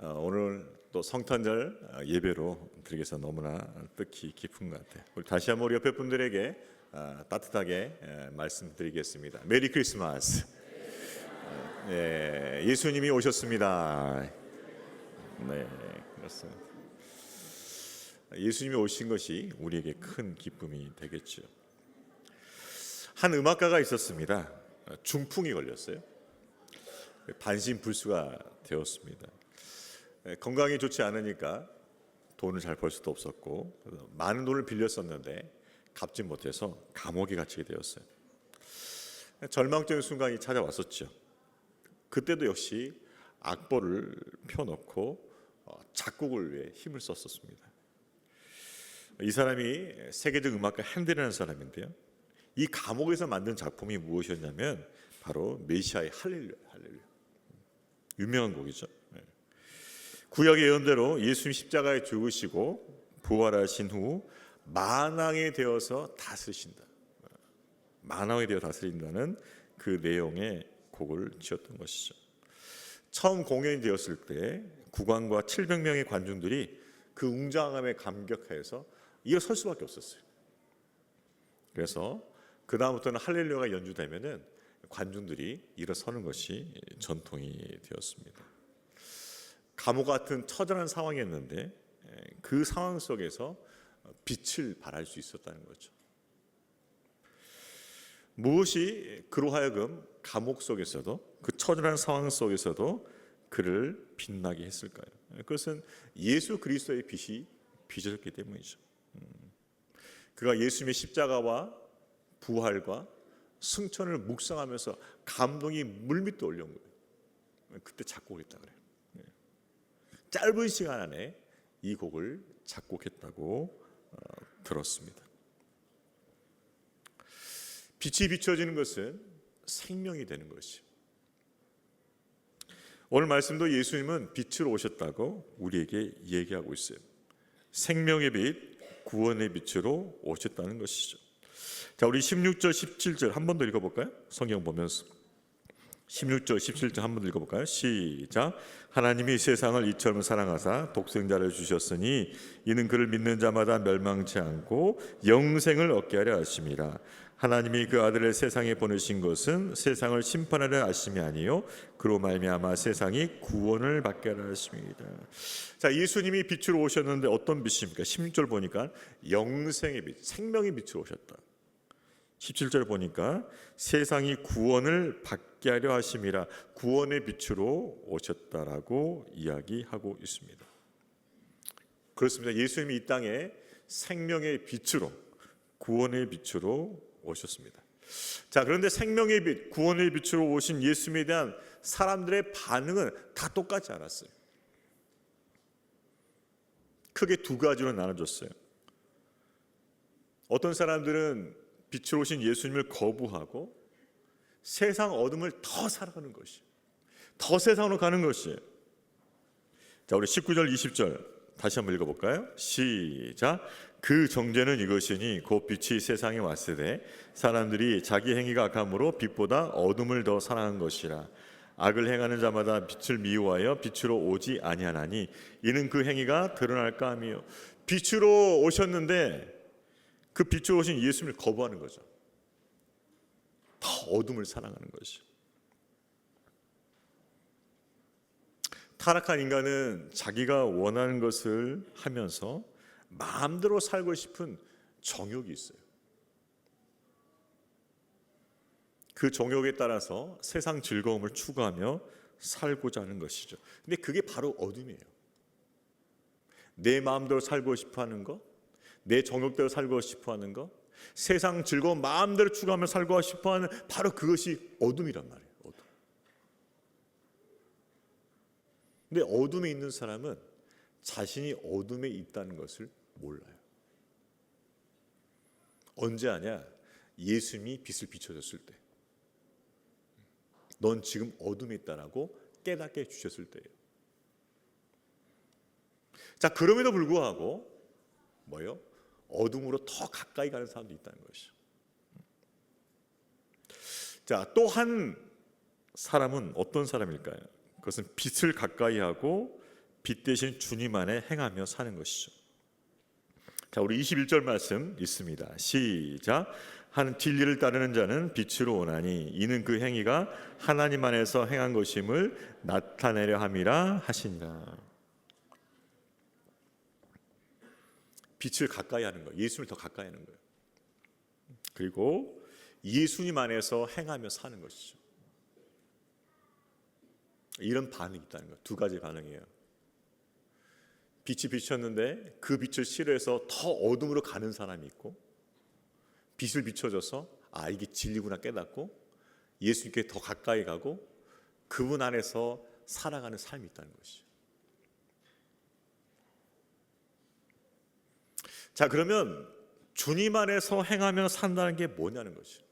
오늘 또 성탄절 예배로 드리겠어 너무나 뜻이 깊은 것 같아요. 우리 다시 한번 우리 옆에 분들에게 따뜻하게 말씀드리겠습니다. 메리 크리스마스. 네, 예수님이 오셨습니다. 네, 그렇습니다. 예수님이 오신 것이 우리에게 큰 기쁨이 되겠죠. 한 음악가가 있었습니다. 중풍이 걸렸어요. 반신불수가 되었습니다. 건강이 좋지 않으니까 돈을 잘 벌 수도 없었고 많은 돈을 빌렸었는데 갚지 못해서 감옥에 갇히게 되었어요. 절망적인 순간이 찾아왔었죠. 그때도 역시 악보를 펴놓고 작곡을 위해 힘을 썼었습니다. 이 사람이 세계적 음악가 핸델이라는 사람인데요. 이 감옥에서 만든 작품이 무엇이었냐면 바로 메시아의 할렐루야. 유명한 곡이죠. 구약의 예언대로 예수님 십자가에 죽으시고 부활하신 후 만왕이 되어서 다스리신다. 만왕이 되어 다스린다는 그 내용의 곡을 지었던 것이죠. 처음 공연이 되었을 때 국왕과 700명의 관중들이 그 웅장함에 감격해서 일어설 수밖에 없었어요. 그래서 그 다음부터는 할렐루야가 연주되면은 관중들이 일어서는 것이 전통이 되었습니다. 감옥 같은 처절한 상황이었는데 그 상황 속에서 빛을 발할 수 있었다는 거죠. 무엇이 그로 하여금 감옥 속에서도 그 처절한 상황 속에서도 그를 빛나게 했을까요? 그것은 예수 그리스도의 빛이 비춰졌기 때문이죠. 그가 예수님의 십자가와 부활과 승천을 묵상하면서 감동이 물밑도 올려온 거예요. 그때 작곡했다 그래요. 짧은 시간 안에 이 곡을 작곡했다고 들었습니다. 빛이 비춰지는 것은 생명이 되는 것이죠. 오늘 말씀도 예수님은 빛으로 오셨다고 우리에게 얘기하고 있어요. 생명의 빛, 구원의 빛으로 오셨다는 것이죠. 자, 우리 16절, 17절 한 번 더 읽어볼까요? 성경 보면서 16절, 17절 한 번 더 읽어볼까요? 시작. 하나님이 세상을 이처럼 사랑하사 독생자를 주셨으니 이는 그를 믿는 자마다 멸망치 않고 영생을 얻게 하려 하심이라. 하나님이 그 아들을 세상에 보내신 것은 세상을 심판하려 하심이 아니요 그로 말미암아 세상이 구원을 받게 하려 하심이다. 자, 예수님이 빛으로 오셨는데 어떤 빛입니까? 16절 보니까 영생의 빛, 생명의 빛으로 오셨다. 17절 보니까 세상이 구원을 받게 하려 하심이라, 구원의 빛으로 오셨다라고 이야기하고 있습니다. 그렇습니다. 예수님이 이 땅에 생명의 빛으로, 구원의 빛으로 오셨습니다. 자, 그런데 생명의 빛, 구원의 빛으로 오신 예수님에 대한 사람들의 반응은 다 똑같지 않았어요. 크게 두 가지로 나눠졌어요. 어떤 사람들은 빛으로 오신 예수님을 거부하고 세상 어둠을 더 살아가는 것이, 더 세상으로 가는 것이에요. 자, 우리 19절 20절 다시 한번 읽어볼까요? 시작. 그 정죄는 이것이니 곧 빛이 세상에 왔으되 사람들이 자기 행위가 악함으로 빛보다 어둠을 더 사랑한 것이라. 악을 행하는 자마다 빛을 미워하여 빛으로 오지 아니하나니 이는 그 행위가 드러날까 함이요. 빛으로 오셨는데 그 빛으로 오신 예수님을 거부하는 거죠. 더 어둠을 사랑하는 것이. 타락한 인간은 자기가 원하는 것을 하면서 마음대로 살고 싶은 정욕이 있어요. 그 정욕에 따라서 세상 즐거움을 추구하며 살고자 하는 것이죠. 근데 그게 바로 어둠이에요. 내 마음대로 살고 싶어 하는 것, 내 정욕대로 살고 싶어 하는 것, 세상 즐거움 마음대로 추구하며 살고 싶어 하는 바로 그것이 어둠이란 말이에요. 어둠. 근데 어둠에 있는 사람은 자신이 어둠에 있다는 것을 몰라요. 언제 아냐? 예수님이 빛을 비춰줬을 때. 넌 지금 어둠에 있다라고 깨닫게 해주셨을 때예요. 자, 그럼에도 불구하고 뭐요? 어둠으로 더 가까이 가는 사람도 있다는 것이죠. 자, 또 한 사람은 어떤 사람일까요? 그것은 빛을 가까이 하고 빛 대신 주님 안에 행하며 사는 것이죠. 자, 우리 21절 말씀 있습니다. 시작. 한 진리를 따르는 자는 빛으로 오나니 이는 그 행위가 하나님 안에서 행한 것임을 나타내려 함이라 하시니라. 빛을 가까이 하는 거예요. 예수를 더 가까이 하는 거예요. 그리고 예수님 안에서 행하며 사는 것이죠. 이런 반응이 있다는 거예요. 두 가지 반응이에요. 빛이 비쳤는데 그 빛을 싫어해서 더 어둠으로 가는 사람이 있고, 빛을 비춰줘서 아, 이게 진리구나 깨닫고 예수님께 더 가까이 가고 그분 안에서 살아가는 삶이 있다는 것이죠. 자, 그러면 주님 안에서 행하며 산다는 게 뭐냐는 것이죠.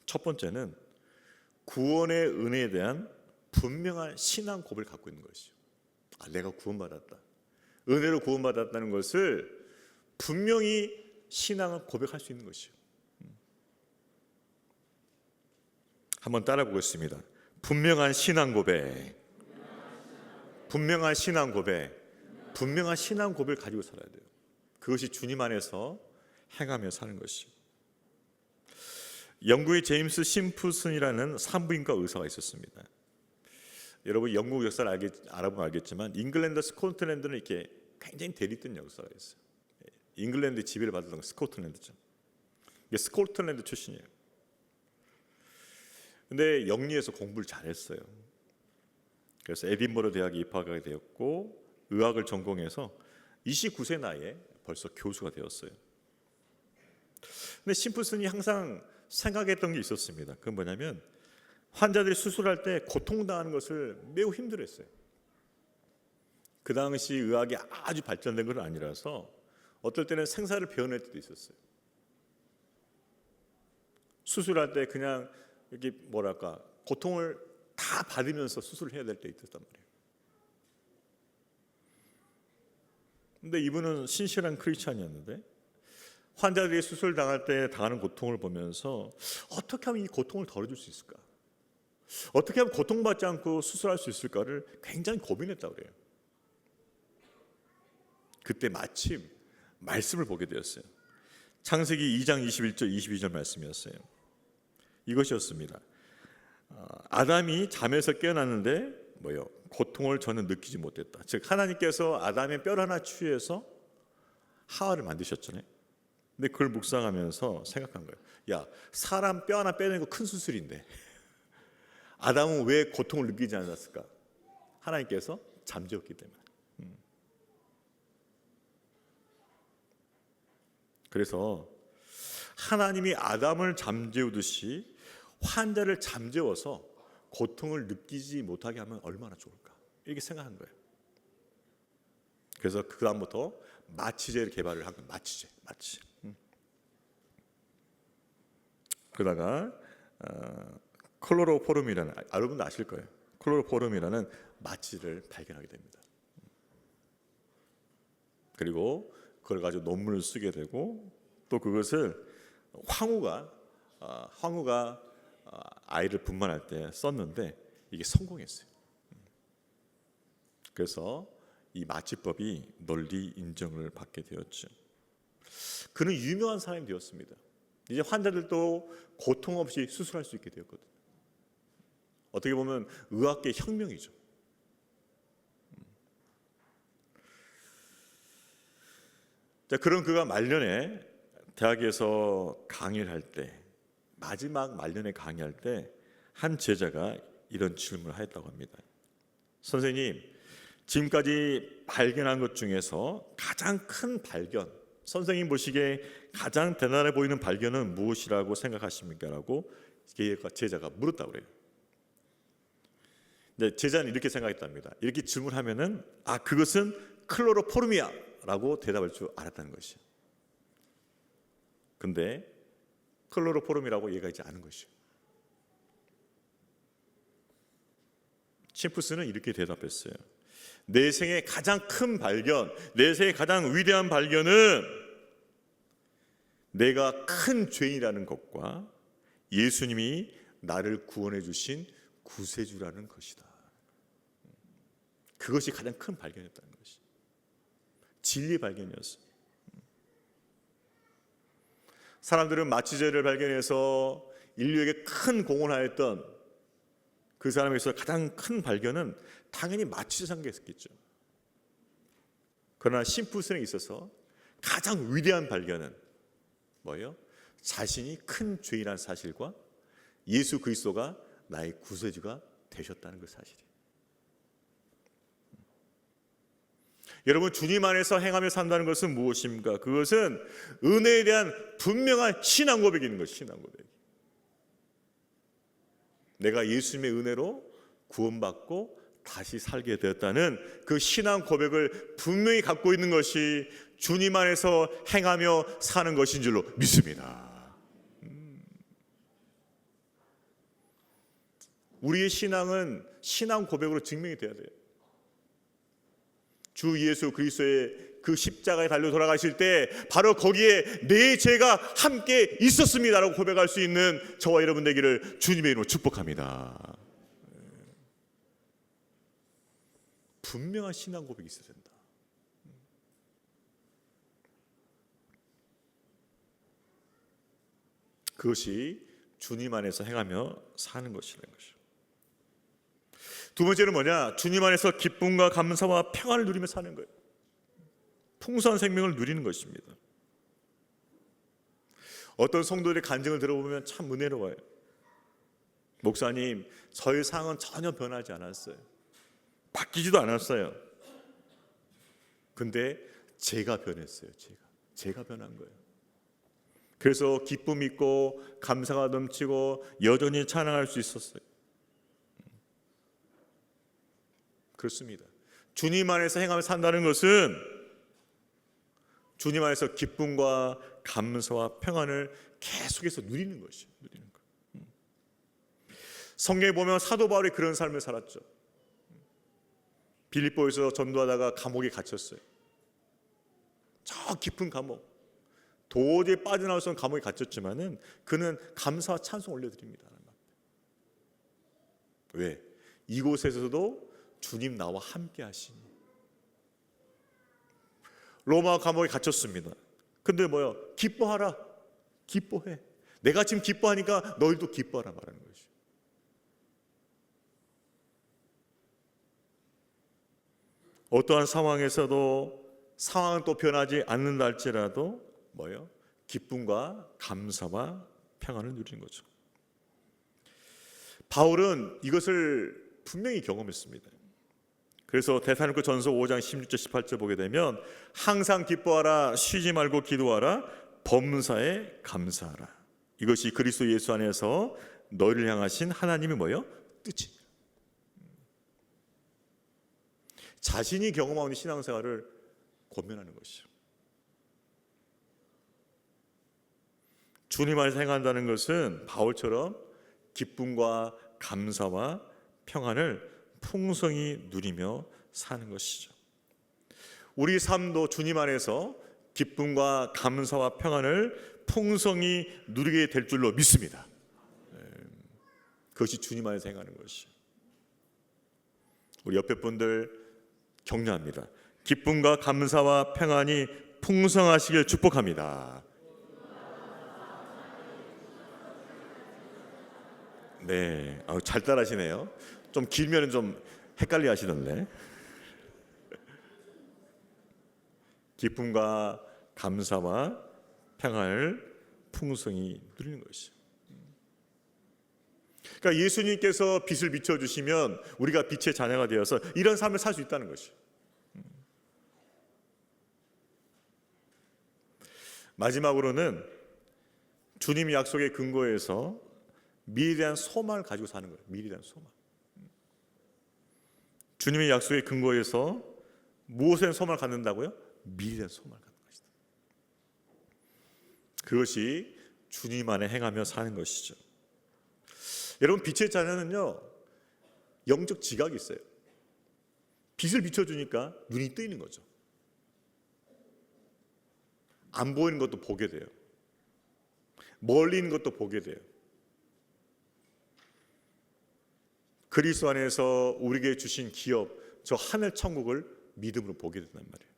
첫 번째는 구원의 은혜에 대한 분명한 신앙 고백을 갖고 있는 것이죠. 아, 내가 구원받았다. 은혜로 구원받았다는 것을 분명히 신앙을 고백할 수 있는 것이죠. 한번 따라 보겠습니다. 분명한 신앙 고백. 분명한 신앙 고백. 분명한 신앙 고백을 가지고 살아야 돼요. 그것이 주님 안에서 행하며 사는 것이죠. 영국의 제임스 심프슨이라는 산부인과 의사가 있었습니다. 여러분 영국 역사를 알아보면 알겠지만 잉글랜드, 스코틀랜드는 이렇게 굉장히 대립된 역사가 있어요. 잉글랜드 지배를 받았던 스코틀랜드죠. 이게 스코틀랜드 출신이에요. 근데 영리해서 공부를 잘했어요. 그래서 에딘버러 대학에 입학하게 되었고 의학을 전공해서 29세 나이에 벌써 교수가 되었어요. 근데 심프슨이 항상 생각했던 게 있었습니다. 그건 뭐냐면 환자들이 수술할 때 고통당하는 것을 매우 힘들어했어요. 그 당시 의학이 아주 발전된 건 아니라서 어떨 때는 생사를 베어낼 때도 있었어요. 수술할 때 그냥 이렇게 뭐랄까 고통을 다 받으면서 수술을 해야 될 때 있었단 말이에요. 근데 이분은 신실한 크리스찬이었는데 환자들이 수술 당할 때 당하는 고통을 보면서 어떻게 하면 이 고통을 덜어줄 수 있을까? 어떻게 하면 고통받지 않고 수술할 수 있을까를 굉장히 고민했다고 그래요. 그때 마침 말씀을 보게 되었어요. 창세기 2장 21절 22절 말씀이었어요. 이것이었습니다. 아담이 잠에서 깨어났는데 고통을 저는 느끼지 못했다. 즉 하나님께서 아담의 뼈를 하나 취해서 하와를 만드셨잖아요. 근데 그걸 묵상하면서 생각한 거예요. 야, 사람 뼈 하나 빼는 거 큰 수술인데 아담은 왜 고통을 느끼지 않았을까? 하나님께서 잠재웠기 때문에. 그래서 하나님이 아담을 잠재우듯이 환자를 잠재워서 고통을 느끼지 못하게 하면 얼마나 좋을까? 이렇게 생각한 거예요. 그래서 그 다음부터 마취제를 개발을 한 거예요. 마취제. 그러다가 클로로포름이라는, 여러분도 아실 거예요. 클로로포름이라는 마취를 발견하게 됩니다. 그리고 그걸 가지고 논문을 쓰게 되고 또 그것을 황후가 아이를 분만할 때 썼는데 이게 성공했어요. 그래서 이 마취법이 널리 인정을 받게 되었죠. 그는 유명한 사람이 되었습니다. 이제 환자들도 고통 없이 수술할 수 있게 되었거든요. 어떻게 보면 의학계 혁명이죠. 자, 그런 그가 말년에 대학에서 강의를 할 때, 마지막 말년에 강의할 때 한 제자가 이런 질문을 하였다고 합니다. 선생님, 지금까지 발견한 것 중에서 가장 큰 발견, 선생님 보시기에 가장 대단해 보이는 발견은 무엇이라고 생각하십니까? 라고 제자가 물었다고 그래요. 근데 제자는 이렇게 생각했답니다. 이렇게 질문하면은 그것은 클로로포름이야 라고 대답할 줄 알았다는 것이죠. 근데 클로로포름이라고 얘기하지 않은 것이죠. 심프슨은 이렇게 대답했어요. 내 생의 가장 큰 발견, 내 생의 가장 위대한 발견은 내가 큰 죄인이라는 것과 예수님이 나를 구원해 주신 구세주라는 것이다. 그것이 가장 큰 발견이었다는 것이. 진리 발견이었어요. 사람들은 마취제를 발견해서 인류에게 큰 공헌하였던 그 사람에서 가장 큰 발견은 당연히 마취제 상계였겠죠. 그러나 심플스에 있어서 가장 위대한 발견은 뭐예요? 자신이 큰 죄인이라는 사실과 예수 그리스도가 나의 구세주가 되셨다는 그 사실이에요. 여러분, 주님 안에서 행하며 산다는 것은 무엇입니까? 그것은 은혜에 대한 분명한 신앙 고백이 있는 것이죠. 신앙 고백. 내가 예수님의 은혜로 구원받고 다시 살게 되었다는 그 신앙 고백을 분명히 갖고 있는 것이 주님 안에서 행하며 사는 것인 줄로 믿습니다. 우리의 신앙은 신앙 고백으로 증명이 돼야 돼요. 주 예수 그리스도의 그 십자가에 달려 돌아가실 때 바로 거기에 내 죄가 함께 있었습니다라고 고백할 수 있는 저와 여러분 되기를 주님의 이름으로 축복합니다. 분명한 신앙 고백이 있어야 된다. 그것이 주님 안에서 행하며 사는 것이라는 것이죠. 두 번째는 뭐냐? 주님 안에서 기쁨과 감사와 평안을 누리며 사는 거예요. 풍성한 생명을 누리는 것입니다. 어떤 성도들의 간증을 들어보면 참 은혜로워요. 목사님, 저의 상황은 전혀 변하지 않았어요. 바뀌지도 않았어요. 근데 제가 변했어요. 제가 변한 거예요. 그래서 기쁨 있고 감사가 넘치고 여전히 찬양할 수 있었어요. 그렇습니다. 주님 안에서 행하며 산다는 것은 주님 안에서 기쁨과 감사와 평안을 계속해서 누리는 것이에요. 누리는 것. 성경에 보면 사도 바울이 그런 삶을 살았죠. 빌립보에서 전도하다가 감옥에 갇혔어요. 저 깊은 감옥. 도저히 빠져나올 수 없는 감옥에 갇혔지만은 그는 감사와 찬송 올려드립니다. 왜? 이곳에서도 주님 나와 함께 하시니. 로마 감옥에 갇혔습니다. 근데 뭐요? 기뻐하라. 기뻐해. 내가 지금 기뻐하니까 너희도 기뻐하라 말하는 것이. 어떠한 상황에서도 상황은 또 변하지 않는다 할지라도 뭐요? 기쁨과 감사와 평안을 누리는 거죠. 바울은 이것을 분명히 경험했습니다. 그래서 데살로니가 전서 5장 16절 18절 보게 되면 항상 기뻐하라, 쉬지 말고 기도하라, 범사에 감사하라. 이것이 그리스도 예수 안에서 너희를 향하신 하나님의 뭐예요? 뜻이. 자신이 경험하는 신앙생활을 권면하는 것이죠. 주님 안에서 행한다는 것은 바울처럼 기쁨과 감사와 평안을 풍성히 누리며 사는 것이죠. 우리 삶도 주님 안에서 기쁨과 감사와 평안을 풍성히 누리게 될 줄로 믿습니다. 그것이 주님 안에서 행하는 것이죠. 우리 옆에 분들 격려합니다. 기쁨과 감사와 평안이 풍성하시길 축복합니다. 네, 잘 따라하시네요. 좀 길면 좀 헷갈려 하시던데. 기쁨과 감사와 평안을 풍성히 누리는 것이죠. 그러니까 예수님께서 빛을 비춰주시면 우리가 빛의 자녀가 되어서 이런 삶을 살 수 있다는 것이죠. 마지막으로는 주님 약속의 근거에서 미래에 대한 소망을 가지고 사는 거예요. 미래에 대한 소망. 주님의 약속의 근거에서 무엇에 대한 소망을 갖는다고요? 미래에 대한 소망을 갖는 것이다. 그것이 주님 안에 행하며 사는 것이죠. 여러분, 빛의 자녀는요, 영적 지각이 있어요. 빛을 비춰주니까 눈이 뜨이는 거죠. 안 보이는 것도 보게 돼요. 멀리 있는 것도 보게 돼요. 그리스도 안에서 우리에게 주신 기업, 저 하늘 천국을 믿음으로 보게 된단 말이에요.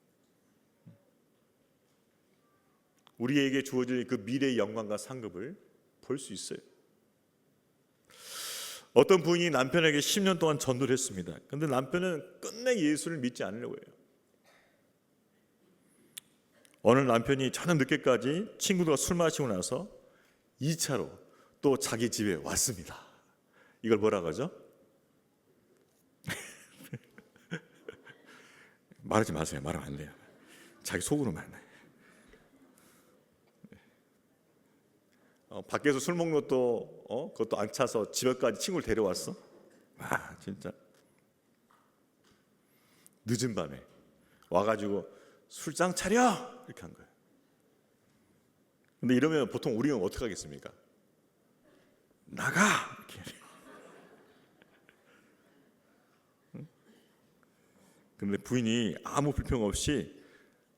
우리에게 주어질 그 미래의 영광과 상급을 볼 수 있어요. 어떤 부인이 남편에게 10년 동안 전도를 했습니다. 그런데 남편은 끝내 예수를 믿지 않으려고 해요. 어느 남편이 저녁 늦게까지 친구들과 술 마시고 나서 2차로 또 자기 집에 왔습니다. 이걸 뭐라고 하죠? 말하지 마세요. 말하면 안 돼요. 자기 속으로만 안 돼요. 밖에서 술 먹는 것도 그것도 안 차서 집에까지 친구를 데려왔어. 진짜 늦은 밤에 와가지고 술장 차려 이렇게 한 거예요. 근데 이러면 보통 우리는 어떻게 하겠습니까? 나가 이렇게. 근데 부인이 아무 불평 없이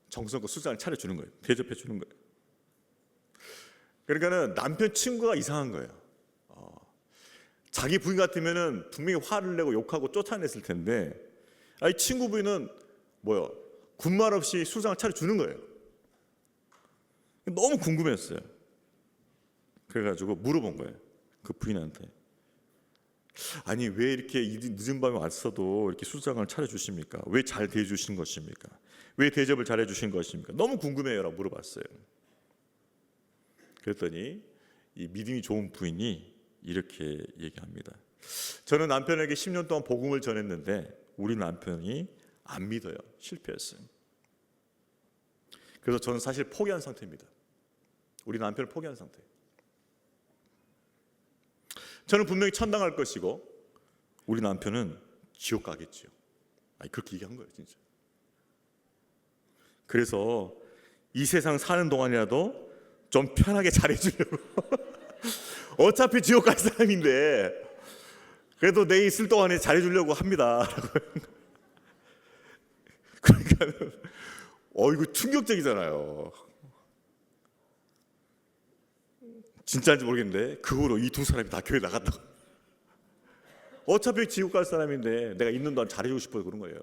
정성껏 술장을 차려주는 거예요. 대접해 주는 거예요. 그러니까는 남편 친구가 이상한 거예요. 자기 부인 같으면은 분명히 화를 내고 욕하고 쫓아냈을 텐데, 아니 친구 부인은 뭐요? 군말 없이 술장을 차려주는 거예요. 너무 궁금했어요. 그래가지고 물어본 거예요. 그 부인한테. 아니 왜 이렇게 늦은 밤에 왔어도 이렇게 술장을 차려주십니까? 왜 잘 대해주신 것입니까? 왜 대접을 잘해주신 것입니까? 너무 궁금해요 라고 물어봤어요. 그랬더니 이 믿음이 좋은 부인이 이렇게 얘기합니다. 저는 남편에게 10년 동안 복음을 전했는데 우리 남편이 안 믿어요. 실패했어요. 그래서 저는 사실 포기한 상태입니다. 우리 남편을 포기한 상태. 저는 분명히 천당할 것이고 우리 남편은 지옥 가겠지요. 그렇게 얘기한 거예요, 진짜. 그래서 이 세상 사는 동안이라도 좀 편하게 잘해주려고. 어차피 지옥 갈 사람인데 그래도 내 있을 동안에 잘해주려고 합니다. 그러니까 이거 충격적이잖아요. 진짜인지 모르겠는데 그 후로 이 두 사람이 다 교회 나갔다고. 어차피 지옥 갈 사람인데 내가 있는 동안 잘해주고 싶어서 그런 거예요.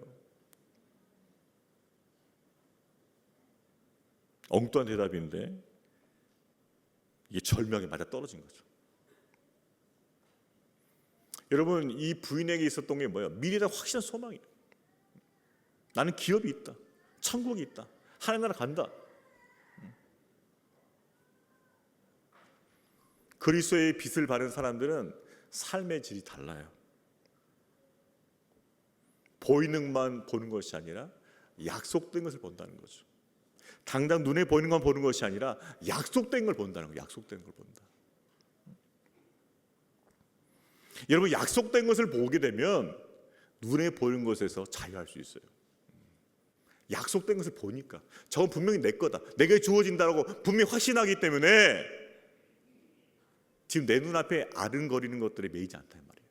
엉뚱한 대답인데 이게 절명에 맞아 떨어진 거죠. 여러분, 이 부인에게 있었던 게 뭐예요? 미래에 대한 확실한 소망이에요. 나는 기업이 있다, 천국이 있다, 하늘나라 간다. 그리스도의 빛을 바른 사람들은 삶의 질이 달라요. 보이는 것만 보는 것이 아니라 약속된 것을 본다는 거죠. 당장 눈에 보이는 것만 보는 것이 아니라 약속된 걸 본다는 거예요. 약속된 걸 본다. 여러분, 약속된 것을 보게 되면 눈에 보이는 것에서 자유할 수 있어요. 약속된 것을 보니까 저건 분명히 내 거다, 내게 주어진다라고 분명히 확신하기 때문에 지금 내 눈앞에 아른거리는 것들에 매이지 않다 이 말이에요.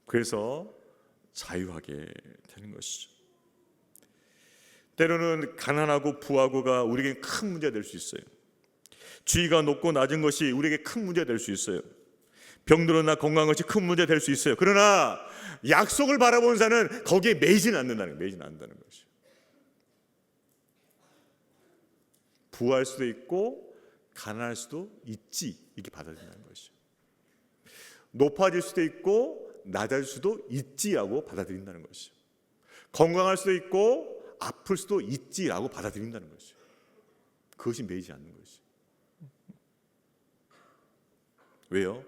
그래서 자유하게 되는 것이죠. 때로는 가난하고 부하고가 우리에게 큰 문제가 될 수 있어요. 지위가 높고 낮은 것이 우리에게 큰 문제가 될 수 있어요. 병들거나 건강한 것이 큰 문제가 될 수 있어요. 그러나 약속을 바라보는 자는 거기에 매이지는 않는다는 거예요. 매이지는 않는다는 것이죠. 부할 수도 있고 가난할 수도 있지, 이렇게 받아들인다는 것이죠. 높아질 수도 있고 낮아질 수도 있지라고 받아들인다는 것이죠. 건강할 수도 있고 아플 수도 있지라고 받아들인다는 것이죠. 그것이 매이지 않는 것이죠. 왜요?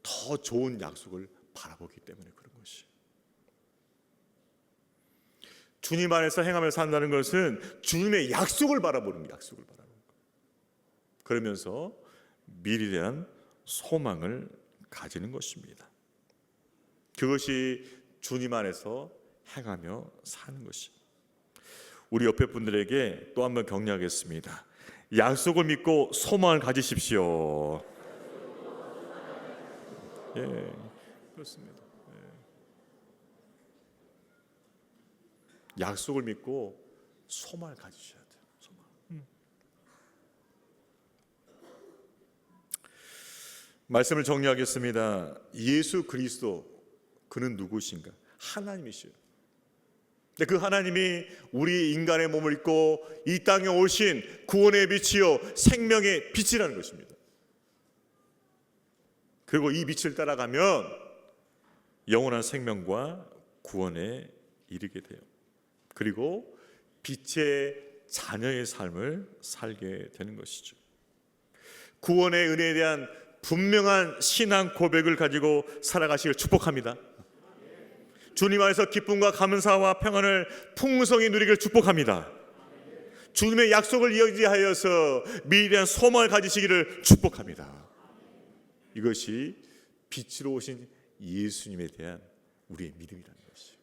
더 좋은 약속을 바라보기 때문에 그런 것이죠. 주님 안에서 행하며 산다는 것은 주님의 약속을 바라보는 거예요. 약속을 바라보는 거예요. 그러면서 미래에 대한 소망을 가지는 것입니다. 그것이 주님 안에서 행하며 사는 것입니다. 우리 옆에 분들에게 또 한번 격려하겠습니다. 약속을 믿고 소망을 가지십시오. 예, 그렇습니다. 예. 약속을 믿고 소망을 가지셔야 돼요. 소망. 말씀을 정리하겠습니다. 예수 그리스도 그는 누구신가? 하나님이시요. 근데 그 하나님이 우리 인간의 몸을 입고 이 땅에 오신 구원의 빛이요 생명의 빛이라는 것입니다. 그리고 이 빛을 따라가면 영원한 생명과 구원에 이르게 돼요. 그리고 빛의 자녀의 삶을 살게 되는 것이죠. 구원의 은혜에 대한 분명한 신앙 고백을 가지고 살아가시길 축복합니다. 주님 안에서 기쁨과 감사와 평안을 풍성히 누리길 축복합니다. 주님의 약속을 의지하여서 미래한 소망을 가지시기를 축복합니다. 이것이 빛으로 오신 예수님에 대한 우리의 믿음이라는 것이죠.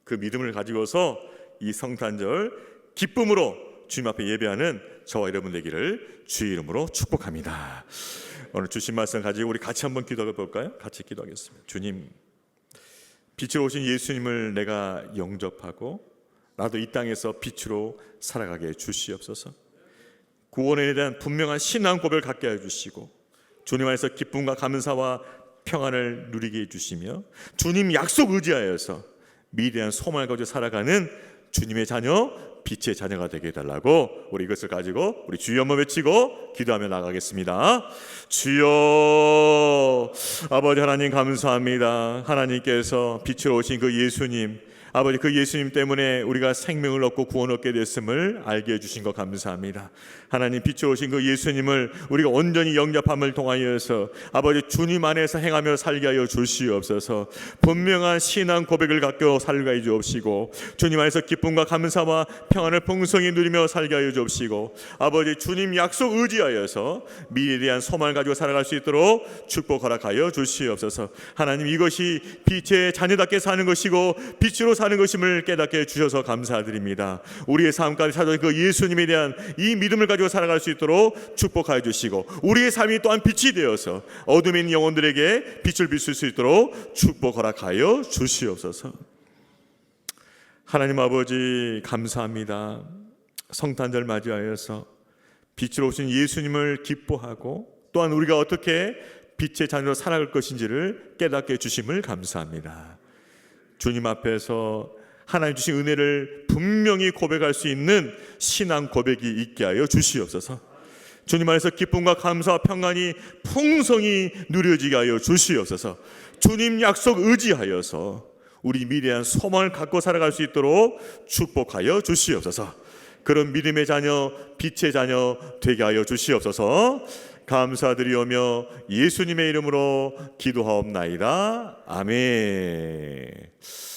그 믿음을 가지고서 이 성탄절 기쁨으로 주님 앞에 예배하는 저와 여러분 되기를 주의 이름으로 축복합니다. 오늘 주신 말씀 가지고 우리 같이 한번 기도해 볼까요? 같이 기도하겠습니다. 주님, 빛으로 오신 예수님을 내가 영접하고 나도 이 땅에서 빛으로 살아가게 해 주시옵소서. 구원에 대한 분명한 신앙 고백을 갖게 해 주시고 주님 안에서 기쁨과 감사와 평안을 누리게 해주시며 주님 약속 의지하여서 미래한 소망을 가지고 살아가는 주님의 자녀, 빛의 자녀가 되게 해달라고 우리 이것을 가지고 우리 주여 한번 외치고 기도하며 나가겠습니다. 주여, 아버지 하나님 감사합니다. 하나님께서 빛으로 오신 그 예수님, 아버지 그 예수님 때문에 우리가 생명을 얻고 구원을 얻게 됐음을 알게 해주신 것 감사합니다. 하나님 빛으로 오신 그 예수님을 우리가 온전히 영접함을 통하여서 아버지 주님 안에서 행하며 살게 하여 주시옵소서. 분명한 신앙 고백을 갖고 살게 하여 주옵시고 주님 안에서 기쁨과 감사와 평안을 풍성히 누리며 살게 하여 주옵시고 아버지 주님 약속 의지하여서 미래에 대한 소망을 가지고 살아갈 수 있도록 축복 허락하여 주시옵소서. 하나님 이것이 빛의 자녀답게 사는 것이고 빛으로 사는 것임을 깨닫게 해주셔서 감사드립니다. 우리의 삶까지 찾아온 그 예수님에 대한 이 믿음을 가지고 살아갈 수 있도록 축복하여 주시고 우리의 삶이 또한 빛이 되어서 어둠에 있는 영혼들에게 빛을 비출 수 있도록 축복 허락하여 주시옵소서. 하나님 아버지 감사합니다. 성탄절 맞이하여서 빛으로 오신 예수님을 기뻐하고 또한 우리가 어떻게 빛의 자녀로 살아갈 것인지를 깨닫게 해주심을 감사합니다. 주님 앞에서 하나님 주신 은혜를 분명히 고백할 수 있는 신앙 고백이 있게 하여 주시옵소서. 주님 안에서 기쁨과 감사와 평안이 풍성히 누려지게 하여 주시옵소서. 주님 약속 의지하여서 우리 미래한 소망을 갖고 살아갈 수 있도록 축복하여 주시옵소서. 그런 믿음의 자녀, 빛의 자녀 되게 하여 주시옵소서. 감사드리오며 예수님의 이름으로 기도하옵나이다. 아멘.